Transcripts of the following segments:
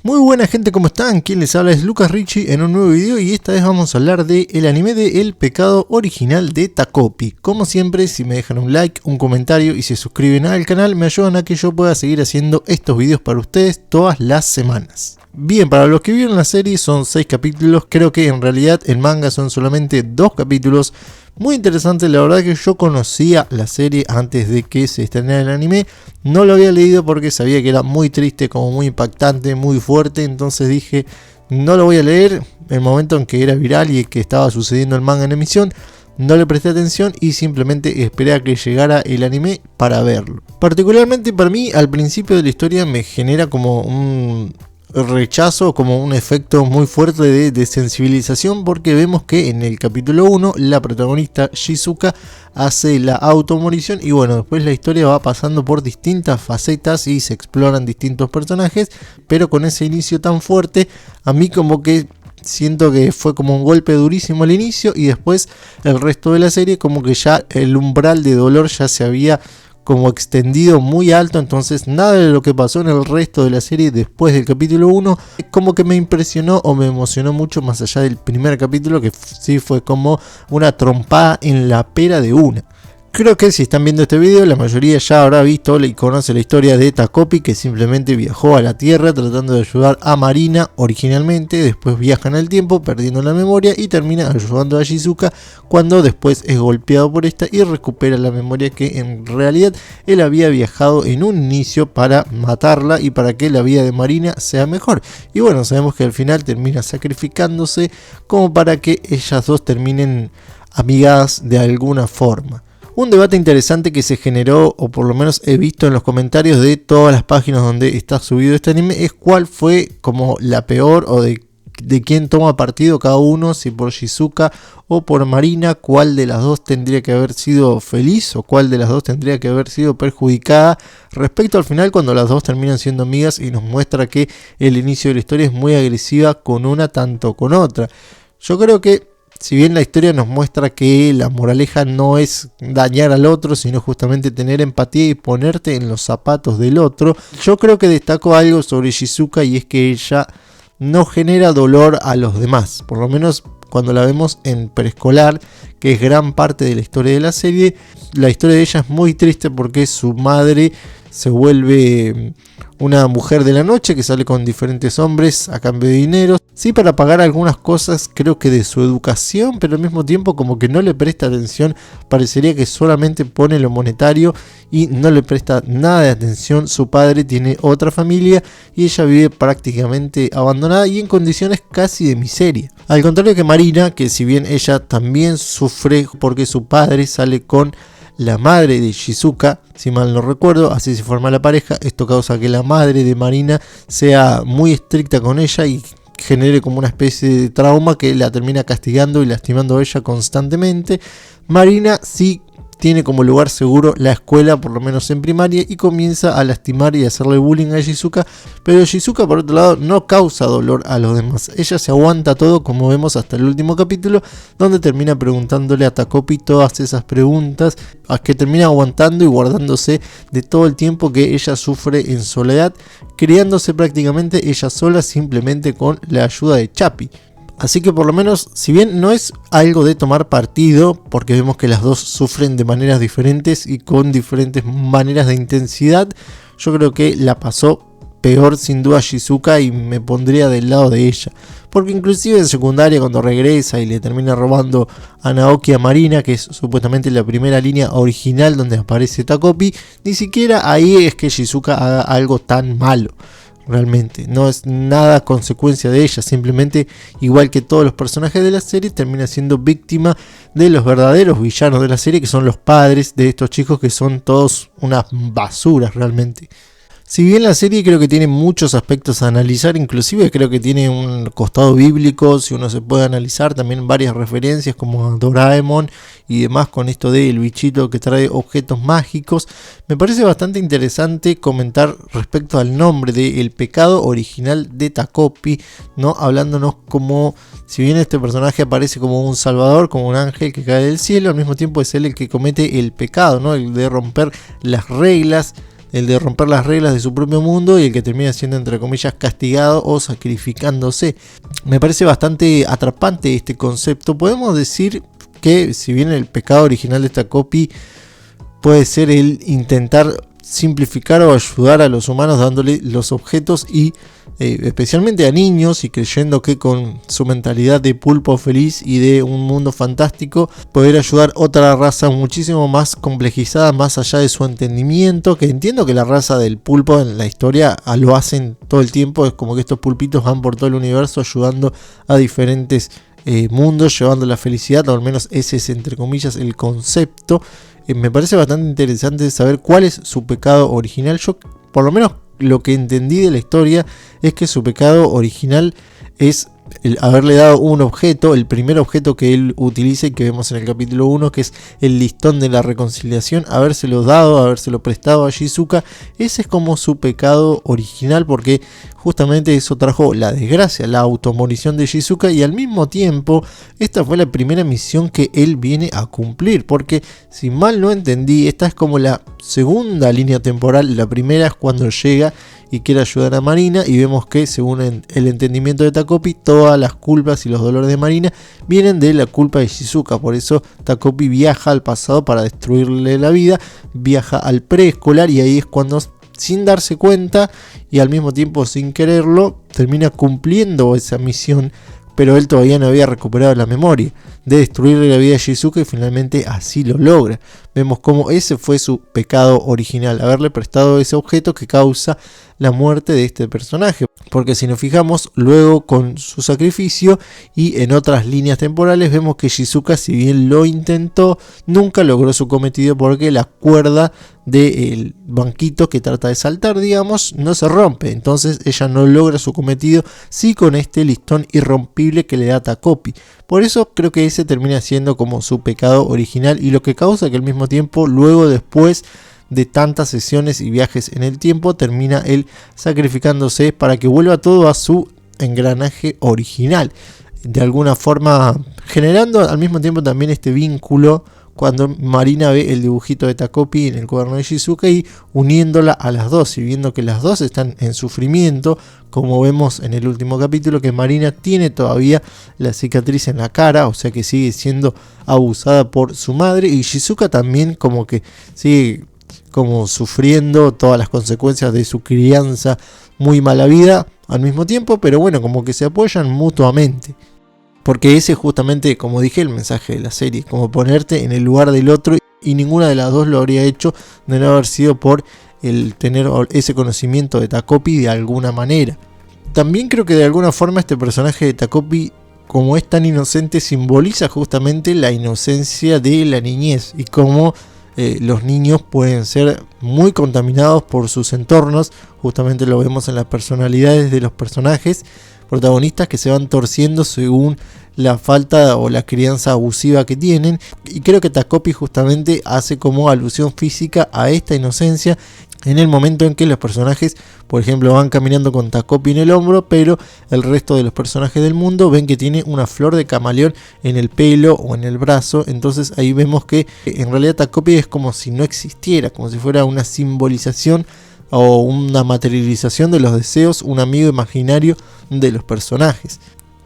Muy buena gente, ¿cómo están? Quien les habla es Lucas Richie en un nuevo video y esta vez vamos a hablar del anime de El Pecado Original de Takopi. Como siempre, si me dejan un like, un comentario y se suscriben al canal me ayudan a que yo pueda seguir haciendo estos videos para ustedes todas las semanas. Bien, para los que vieron la serie son 6 capítulos, creo que en realidad en manga son solamente 2 capítulos. Muy interesante, la verdad que yo conocía la serie antes de que se estrenara el anime. No lo había leído porque sabía que era muy triste, como muy impactante, muy fuerte. Entonces dije, no lo voy a leer. El momento en que era viral y que estaba sucediendo el manga en emisión, no le presté atención y simplemente esperé a que llegara el anime para verlo. Particularmente para mí, al principio de la historia me genera como un rechazo, como un efecto muy fuerte de desensibilización, porque vemos que en el capítulo 1 la protagonista Shizuka hace la automorición y bueno, después la historia va pasando por distintas facetas y se exploran distintos personajes, pero con ese inicio tan fuerte a mí como que siento que fue como un golpe durísimo al inicio y después el resto de la serie como que ya el umbral de dolor ya se había como extendido muy alto, entonces nada de lo que pasó en el resto de la serie después del capítulo 1 como que me impresionó o me emocionó mucho más allá del primer capítulo, que sí fue como una trompada en la pera de una. Creo que si están viendo este video la mayoría ya habrá visto y conoce la historia de Takopi, que simplemente viajó a la Tierra tratando de ayudar a Marina originalmente, después viaja en el tiempo perdiendo la memoria y termina ayudando a Shizuka cuando después es golpeado por esta y recupera la memoria, que en realidad él había viajado en un inicio para matarla y para que la vida de Marina sea mejor. Y bueno, sabemos que al final termina sacrificándose como para que ellas dos terminen amigadas de alguna forma. Un debate interesante que se generó, o por lo menos he visto en los comentarios de todas las páginas donde está subido este anime, es cuál fue como la peor o de quién toma partido cada uno, si por Shizuka o por Marina, cuál de las dos tendría que haber sido feliz o cuál de las dos tendría que haber sido perjudicada respecto al final, cuando las dos terminan siendo amigas y nos muestra que el inicio de la historia es muy agresiva con una tanto con otra. Yo creo que si bien la historia nos muestra que la moraleja no es dañar al otro, sino justamente tener empatía y ponerte en los zapatos del otro, yo creo que destaco algo sobre Shizuka, y es que ella no genera dolor a los demás, por lo menos cuando la vemos en preescolar, que es gran parte de la historia de la serie. La historia de ella es muy triste porque su madre se vuelve una mujer de la noche que sale con diferentes hombres a cambio de dinero, sí, para pagar algunas cosas, creo que de su educación, pero al mismo tiempo como que no le presta atención. Parecería que solamente pone lo monetario y no le presta nada de atención. Su padre tiene otra familia y ella vive prácticamente abandonada y en condiciones casi de miseria. Al contrario que Marina, que si bien ella también sufre porque su padre sale con la madre de Shizuka, si mal no recuerdo, así se forma la pareja. Esto causa que la madre de Marina sea muy estricta con ella y genere como una especie de trauma que la termina castigando y lastimando a ella constantemente. Marina sí tiene como lugar seguro la escuela, por lo menos en primaria, y comienza a lastimar y hacerle bullying a Shizuka, pero Shizuka por otro lado no causa dolor a los demás. Ella se aguanta todo, como vemos hasta el último capítulo, donde termina preguntándole a Takopi todas esas preguntas, a que termina aguantando y guardándose de todo el tiempo que ella sufre en soledad, criándose prácticamente ella sola simplemente con la ayuda de Chapi. Así que por lo menos, si bien no es algo de tomar partido, porque vemos que las dos sufren de maneras diferentes y con diferentes maneras de intensidad, yo creo que la pasó peor sin duda Shizuka y me pondría del lado de ella. Porque inclusive en secundaria, cuando regresa y le termina robando a Naoki a Marina, que es supuestamente la primera línea original donde aparece Takopi, ni siquiera ahí es que Shizuka haga algo tan malo. Realmente no es nada consecuencia de ella, simplemente igual que todos los personajes de la serie termina siendo víctima de los verdaderos villanos de la serie, que son los padres de estos chicos, que son todos unas basuras realmente. Si bien la serie creo que tiene muchos aspectos a analizar, inclusive creo que tiene un costado bíblico, si uno se puede analizar, también varias referencias como a Doraemon y demás con esto del bichito que trae objetos mágicos, me parece bastante interesante comentar respecto al nombre de El Pecado Original de Takopi, ¿no? Hablándonos como, si bien este personaje aparece como un salvador, como un ángel que cae del cielo, al mismo tiempo es él el que comete el pecado, ¿no? El de romper las reglas el de romper las reglas de su propio mundo y el que termina siendo entre comillas castigado o sacrificándose. Me parece bastante atrapante este concepto. Podemos decir que si bien el pecado original de esta copy puede ser el intentar simplificar o ayudar a los humanos dándole los objetos y especialmente a niños, y creyendo que con su mentalidad de pulpo feliz y de un mundo fantástico poder ayudar a otra raza muchísimo más complejizada, más allá de su entendimiento, que entiendo que la raza del pulpo en la historia lo hacen todo el tiempo. Es como que estos pulpitos van por todo el universo ayudando a diferentes mundos, llevando la felicidad, o al menos ese es entre comillas el concepto. Me parece bastante interesante saber cuál es su pecado original. Yo, por lo menos, lo que entendí de la historia es que su pecado original es el haberle dado un objeto, el primer objeto que él utiliza y que vemos en el capítulo 1, que es el listón de la reconciliación, habérselo dado, habérselo prestado a Shizuka. Ese es como su pecado original, porque justamente eso trajo la desgracia, la automorición de Shizuka, y al mismo tiempo esta fue la primera misión que él viene a cumplir, porque si mal no entendí, esta es como la segunda línea temporal. La primera es cuando llega y quiere ayudar a Marina, y vemos que según el entendimiento de Takopi, todas las culpas y los dolores de Marina vienen de la culpa de Shizuka. Por eso Takopi viaja al pasado para destruirle la vida, viaja al preescolar, y ahí es cuando, sin darse cuenta y al mismo tiempo sin quererlo, termina cumpliendo esa misión, pero él todavía no había recuperado la memoria de destruirle la vida a Shizuka, y finalmente así lo logra. Vemos cómo ese fue su pecado original, haberle prestado ese objeto que causa la muerte de este personaje. Porque si nos fijamos, luego con su sacrificio y en otras líneas temporales, vemos que Shizuka, si bien lo intentó, nunca logró su cometido, porque la cuerda del banquito que trata de saltar, digamos, no se rompe. Entonces ella no logra su cometido, sí con este listón irrompible que le da Takopi. Por eso creo que ese termina siendo como su pecado original, y lo que causa que al mismo tiempo, luego después de tantas sesiones y viajes en el tiempo, termina él sacrificándose para que vuelva todo a su engranaje original, de alguna forma generando al mismo tiempo también este vínculo cuando Marina ve el dibujito de Takopi en el cuaderno de Shizuka y uniéndola a las dos, y viendo que las dos están en sufrimiento, como vemos en el último capítulo, que Marina tiene todavía la cicatriz en la cara, o sea que sigue siendo abusada por su madre, y Shizuka también como que sigue como sufriendo todas las consecuencias de su crianza muy mala vida al mismo tiempo, pero bueno, como que se apoyan mutuamente. Porque ese es justamente, como dije, el mensaje de la serie, como ponerte en el lugar del otro, y ninguna de las dos lo habría hecho de no haber sido por el tener ese conocimiento de Takopi de alguna manera. También creo que de alguna forma este personaje de Takopi, como es tan inocente, simboliza justamente la inocencia de la niñez, y cómo los niños pueden ser muy contaminados por sus entornos. Justamente lo vemos en las personalidades de los personajes protagonistas, que se van torciendo según la falta o la crianza abusiva que tienen, y creo que Takopi justamente hace como alusión física a esta inocencia en el momento en que los personajes, por ejemplo, van caminando con Takopi en el hombro, pero el resto de los personajes del mundo ven que tiene una flor de camaleón en el pelo o en el brazo. Entonces ahí vemos que en realidad Takopi es como si no existiera, como si fuera una simbolización o una materialización de los deseos, un amigo imaginario de los personajes.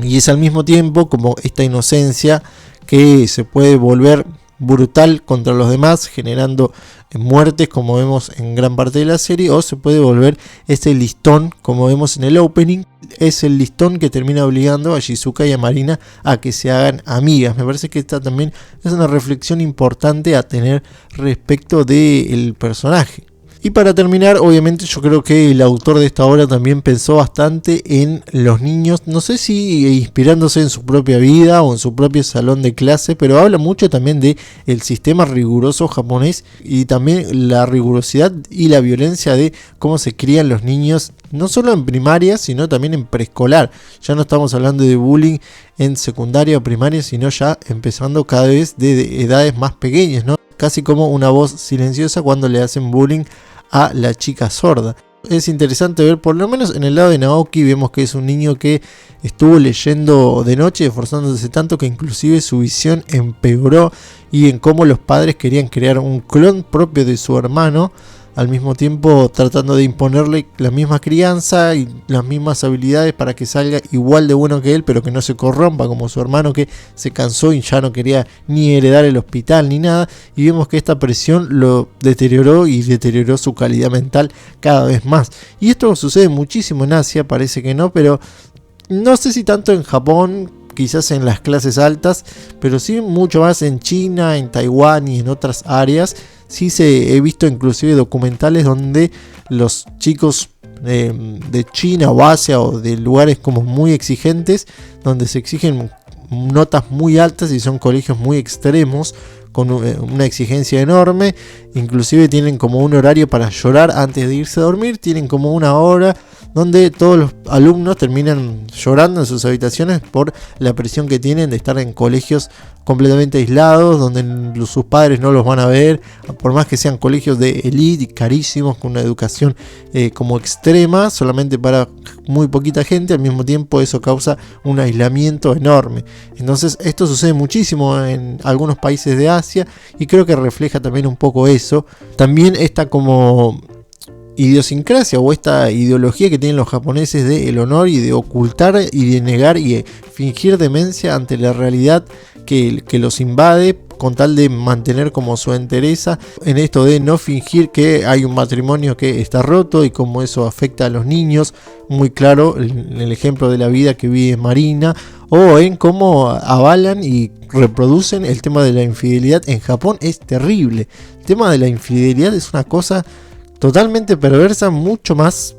Y es al mismo tiempo como esta inocencia que se puede volver brutal contra los demás, generando muertes, como vemos en gran parte de la serie, o se puede volver ese listón, como vemos en el opening. Es el listón que termina obligando a Shizuka y a Marina a que se hagan amigas. Me parece que esta también es una reflexión importante a tener respecto del personaje. Y para terminar, obviamente yo creo que el autor de esta obra también pensó bastante en los niños, no sé si inspirándose en su propia vida o en su propio salón de clase, pero habla mucho también de el sistema riguroso japonés, y también la rigurosidad y la violencia de cómo se crían los niños, no solo en primaria, sino también en preescolar. Ya no estamos hablando de bullying en secundaria o primaria, sino ya empezando cada vez de edades más pequeñas, ¿no? Casi como una voz silenciosa cuando le hacen bullying a la chica sorda. Es interesante ver, por lo menos en el lado de Naoki, vemos que es un niño que estuvo leyendo de noche, esforzándose tanto que inclusive su visión empeoró, y en cómo los padres querían crear un clon propio de su hermano al mismo tiempo tratando de imponerle la misma crianza y las mismas habilidades para que salga igual de bueno que él, pero que no se corrompa como su hermano, que se cansó y ya no quería ni heredar el hospital ni nada, y vemos que esta presión lo deterioró y deterioró su calidad mental cada vez más. Y esto sucede muchísimo en Asia, parece que no, pero no sé si tanto en Japón, quizás en las clases altas, pero sí mucho más en China, en Taiwán y en otras áreas. Sí he visto inclusive documentales donde los chicos de China o Asia o de lugares como muy exigentes, donde se exigen notas muy altas y son colegios muy extremos, con una exigencia enorme, inclusive tienen como un horario para llorar antes de irse a dormir, tienen como una hora donde todos los alumnos terminan llorando en sus habitaciones por la presión que tienen de estar en colegios completamente aislados, donde sus padres no los van a ver, por más que sean colegios de élite y carísimos, con una educación como extrema, solamente para muy poquita gente. Al mismo tiempo eso causa un aislamiento enorme. Entonces esto sucede muchísimo en algunos países de Asia y creo que refleja también un poco eso. También esta como idiosincrasia o esta ideología que tienen los japoneses de el honor y de ocultar y de negar y fingir demencia ante la realidad que los invade, con tal de mantener como su entereza en esto de no fingir que hay un matrimonio que está roto y cómo eso afecta a los niños. Muy claro en el ejemplo de la vida que vive Marina, o en cómo avalan y reproducen el tema de la infidelidad. En Japón es terrible. El tema de la infidelidad es una cosa totalmente perversa, mucho más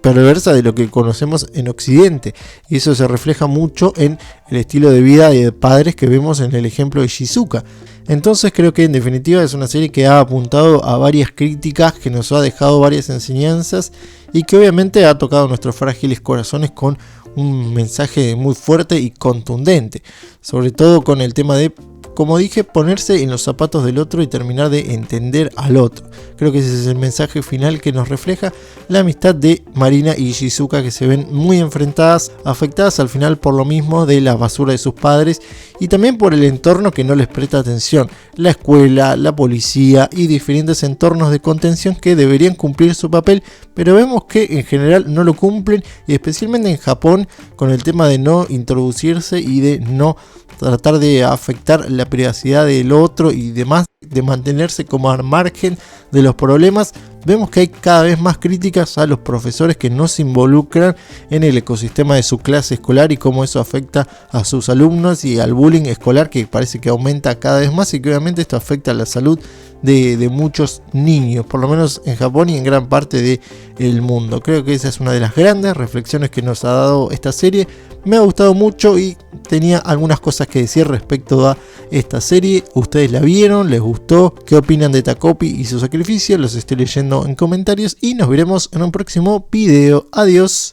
perversa de lo que conocemos en Occidente, y eso se refleja mucho en el estilo de vida de padres que vemos en el ejemplo de Shizuka. Entonces creo que en definitiva es una serie que ha apuntado a varias críticas, que nos ha dejado varias enseñanzas y que obviamente ha tocado nuestros frágiles corazones con un mensaje muy fuerte y contundente, sobre todo con el tema de, como dije, ponerse en los zapatos del otro y terminar de entender al otro. Creo que ese es el mensaje final que nos refleja la amistad de Marina y Shizuka, que se ven muy enfrentadas, afectadas al final por lo mismo de la basura de sus padres y también por el entorno que no les presta atención. La escuela, la policía y diferentes entornos de contención que deberían cumplir su papel, pero vemos que en general no lo cumplen, y especialmente en Japón, con el tema de no introducirse y de no tratar de afectar la privacidad del otro y demás, de mantenerse como al margen de los problemas. Vemos que hay cada vez más críticas a los profesores que no se involucran en el ecosistema de su clase escolar y cómo eso afecta a sus alumnos, y al bullying escolar, que parece que aumenta cada vez más y que obviamente esto afecta a la salud de muchos niños, por lo menos en Japón y en gran parte del mundo. Creo que esa es una de las grandes reflexiones que nos ha dado esta serie. Me ha gustado mucho y tenía algunas cosas que decir respecto a esta serie. ¿Ustedes la vieron? ¿Les gustó? ¿Qué opinan de Takopi y su sacrificio? Los estoy leyendo en comentarios y nos veremos en un próximo video. Adiós.